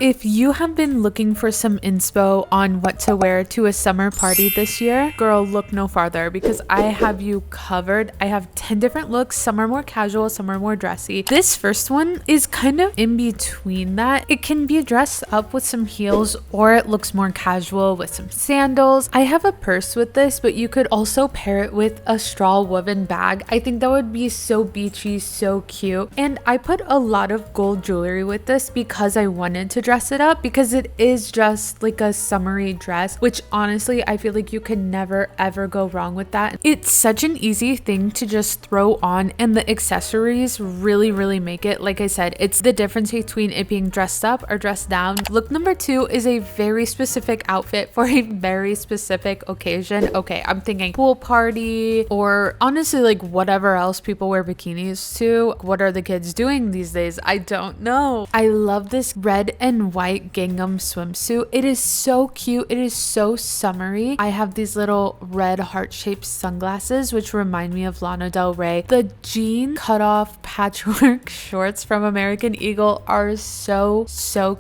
If you have been looking for some inspo on what to wear to a summer party this year, girl, look no farther because I have you covered. I have 10 different looks. Some are more casual, some are more dressy. This first one is kind of in between that. It can be dressed up with some heels or it looks more casual with some sandals. I have a purse with this, but you could also pair it with a straw woven bag. I think that would be so beachy, so cute. And I put a lot of gold jewelry with this because I wanted to dress it up, because it is just like a summery dress, which honestly I feel like you can never ever go wrong with that. It's such an easy thing to just throw on, and the accessories really make it. Like I said, it's the difference between it being dressed up or dressed down. Look number 2 is a very specific outfit for a very specific occasion. Okay, I'm thinking pool party, or honestly like whatever else people wear bikinis to. What are the kids doing these days? I don't know. I love this red and white gingham swimsuit. It is so cute. It is so summery. I have these little red heart-shaped sunglasses which remind me of Lana Del Rey. The jean cutoff patchwork shorts from American Eagle are so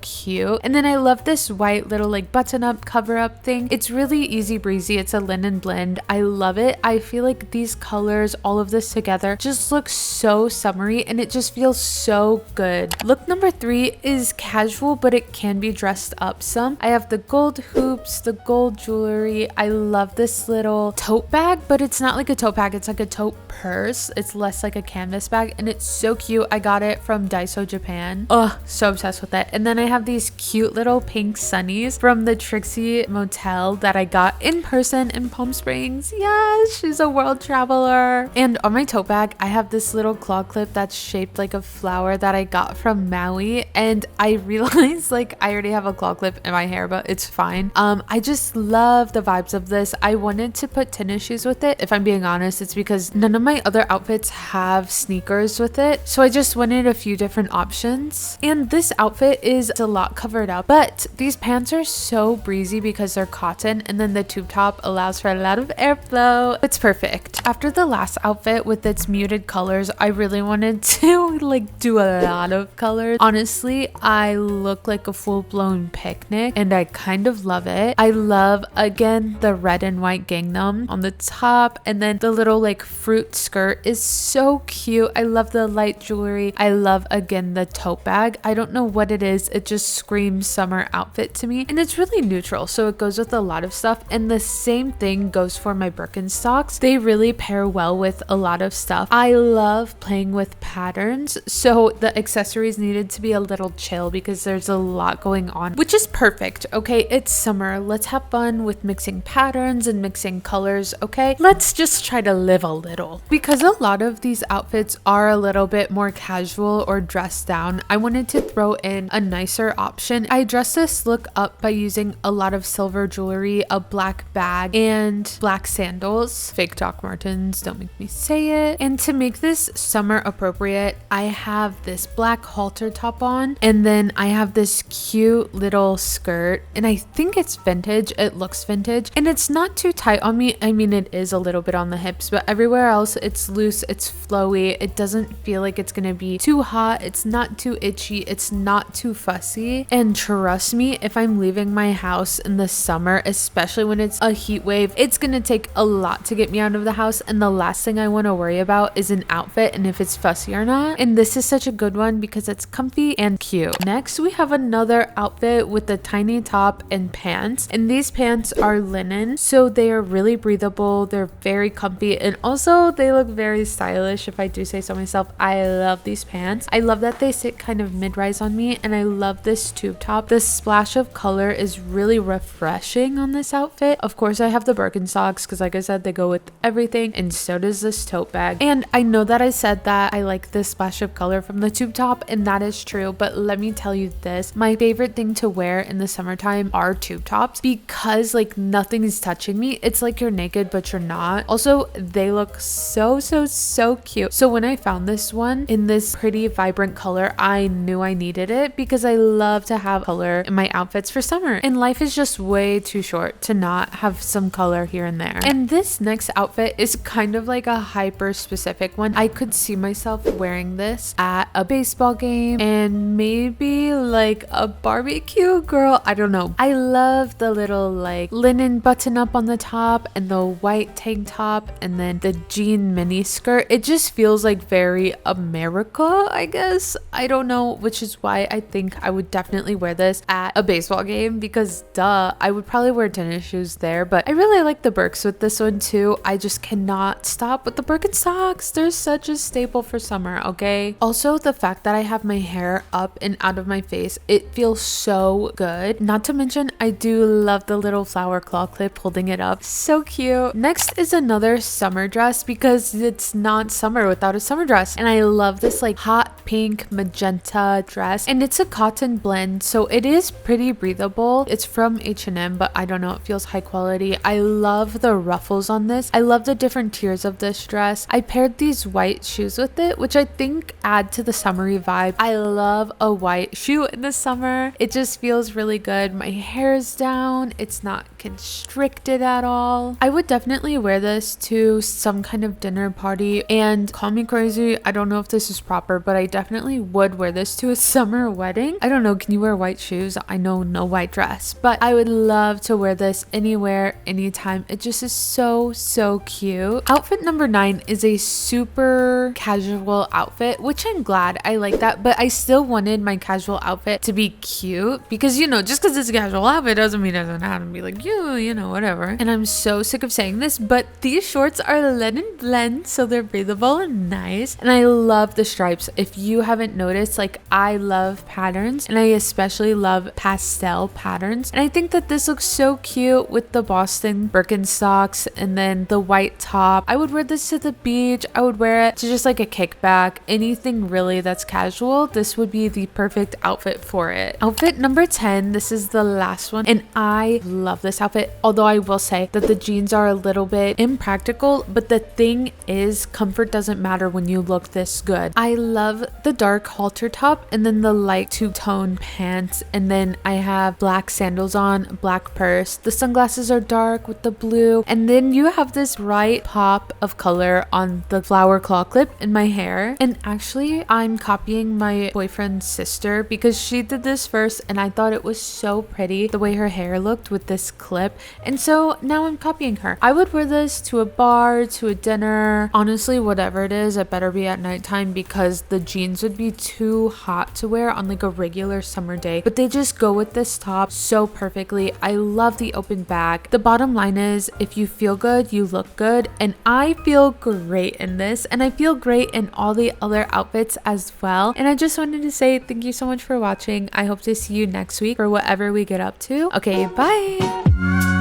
cute. And then I love this white little like button-up cover-up thing. It's really easy breezy. It's a linen blend. I love it. I feel like these colors, all of this together, just looks so summery and it just feels so good. Look number 3 is casual, but it can be dressed up some. I have the gold hoops, the gold jewelry. I love this little tote bag, but it's not like a tote bag. It's like a tote purse. It's less like a canvas bag and it's so cute. I got it from Daiso Japan. Oh, so obsessed with it. And then I have these cute little pink sunnies from the Trixie Motel that I got in person in Palm Springs. Yes, she's a world traveler. And on my tote bag, I have this little claw clip that's shaped like a flower that I got from Maui. And I realized like I already have a claw clip in my hair, but it's fine. I just love the vibes of this. I wanted to put tennis shoes with it. If I'm being honest, it's because none of my other outfits have sneakers with it. So I just wanted a few different options. And this outfit is a lot covered up, but these pants are so breezy because they're cotton, and then the tube top allows for a lot of airflow. It's perfect. After the last outfit with its muted colors, I really wanted to like do a lot of colors. Honestly, I look like a full-blown picnic and I kind of love it. I love, again, the red and white gingham on the top, and then the little like fruit skirt is so cute. I love the light jewelry. I love, again, the tote bag. I don't know what it is. It just screams summer outfit to me, and it's really neutral, so it goes with a lot of stuff. And the same thing goes for my Birkenstocks. They really pair well with a lot of stuff. I love playing with patterns, so the accessories needed to be a little chill because there's a lot going on, which is perfect. Okay, it's summer. Let's have fun with mixing patterns and mixing colors. Okay, let's just try to live a little. Because a lot of these outfits are a little bit more casual or dressed down, I wanted to throw in a nicer option. I dressed this look up by using a lot of silver jewelry, a black bag, and black sandals. Fake Doc Martens, don't make me say it. And to make this summer appropriate, I have this black halter top on, and then I have this cute little skirt, and I think it's vintage. It looks vintage, and it's not too tight on me. I mean, it is a little bit on the hips, but everywhere else it's loose, it's flowy. It doesn't feel like it's gonna be too hot. It's not too itchy. It's not too fussy. And trust me, if I'm leaving my house in the summer, especially when it's a heat wave, it's gonna take a lot to get me out of the house, and the last thing I want to worry about is an outfit and if it's fussy or not. And this is such a good one because it's comfy and cute. Next, we have another outfit with a tiny top and pants, and these pants are linen, so they are really breathable. They're very comfy, and also they look very stylish, if I do say so myself. I love these pants. I love that they sit kind of mid-rise on me, and I love this tube top. The splash of color is really refreshing on this outfit. Of course, I have the Birkenstocks because, like I said, they go with everything, and so does this tote bag. And I know that I said that I like this splash of color from the tube top, and that is true, but let me tell you this, my favorite thing to wear in the summertime are tube tops because like nothing is touching me. It's like you're naked but you're not. Also, they look so cute. So when I found this one in this pretty vibrant color, I knew I needed it because I love to have color in my outfits for summer, and life is just way too short to not have some color here and there. And this next outfit is kind of like a hyper specific one. I could see myself wearing this at a baseball game and maybe like a a barbecue, girl. I don't know. I love the little like linen button up on the top and the white tank top and then the jean mini skirt. It just feels like very America, I guess. I don't know, which is why I think I would definitely wear this at a baseball game because duh, I would probably wear tennis shoes there. But I really like the Birks with this one too. I just cannot stop with the Birkenstocks. They're such a staple for summer, okay? Also, the fact that I have my hair up and out of my face, it feels so good. Not to mention, I do love the little flower claw clip holding it up. So cute. Next is another summer dress because it's not summer without a summer dress. And I love this like hot pink magenta dress. And it's a cotton blend, so it is pretty breathable. It's from H&M, but I don't know, it feels high quality. I love the ruffles on this. I love the different tiers of this dress. I paired these white shoes with it, which I think add to the summery vibe. I love a white shoe in the summer. It just feels really good. My hair is down. It's not constricted at all. I would definitely wear this to some kind of dinner party, and call me crazy, I don't know if this is proper, but I definitely would wear this to a summer wedding. I don't know, can you wear white shoes? I know no white dress, but I would love to wear this anywhere, anytime. It just is so cute. Outfit number 9 is a super casual outfit, which I'm glad. I like that, but I still wanted my casual outfit to be cute because, you know, just because it's a casual outfit doesn't mean it doesn't have to be like, you know, whatever. And I'm so sick of saying this, but these shorts are linen blend, so they're breathable and nice. And I love the stripes. If you haven't noticed, like, I love patterns, and I especially love pastel patterns. And I think that this looks so cute with the Boston Birkenstocks and then the white top. I would wear this to the beach. I would wear it to just like a kickback. Anything really that's casual, this would be the perfect outfit for it. Outfit number 10, this is the last one, and I love this outfit, although I will say that the jeans are a little bit impractical, but the thing is, comfort doesn't matter when you look this good. I love the dark halter top and then the light two-tone pants, and then I have black sandals on, black purse. The sunglasses are dark with the blue, and then you have this right pop of color on the flower claw clip in my hair. And actually, I'm copying my boyfriend's sister because she did this first, and I thought it was so pretty the way her hair looked with this clip, and so now I'm copying her. I would wear this to a bar, to a dinner, honestly, whatever it is. It better be at nighttime because the jeans would be too hot to wear on like a regular summer day, but they just go with this top so perfectly. I love the open back. The bottom line is, if you feel good, you look good, and I feel great in this, and I feel great in all the other outfits as well. And I just wanted to say thank you so much for watching. I hope to see you next week for whatever we get up to. Okay, bye.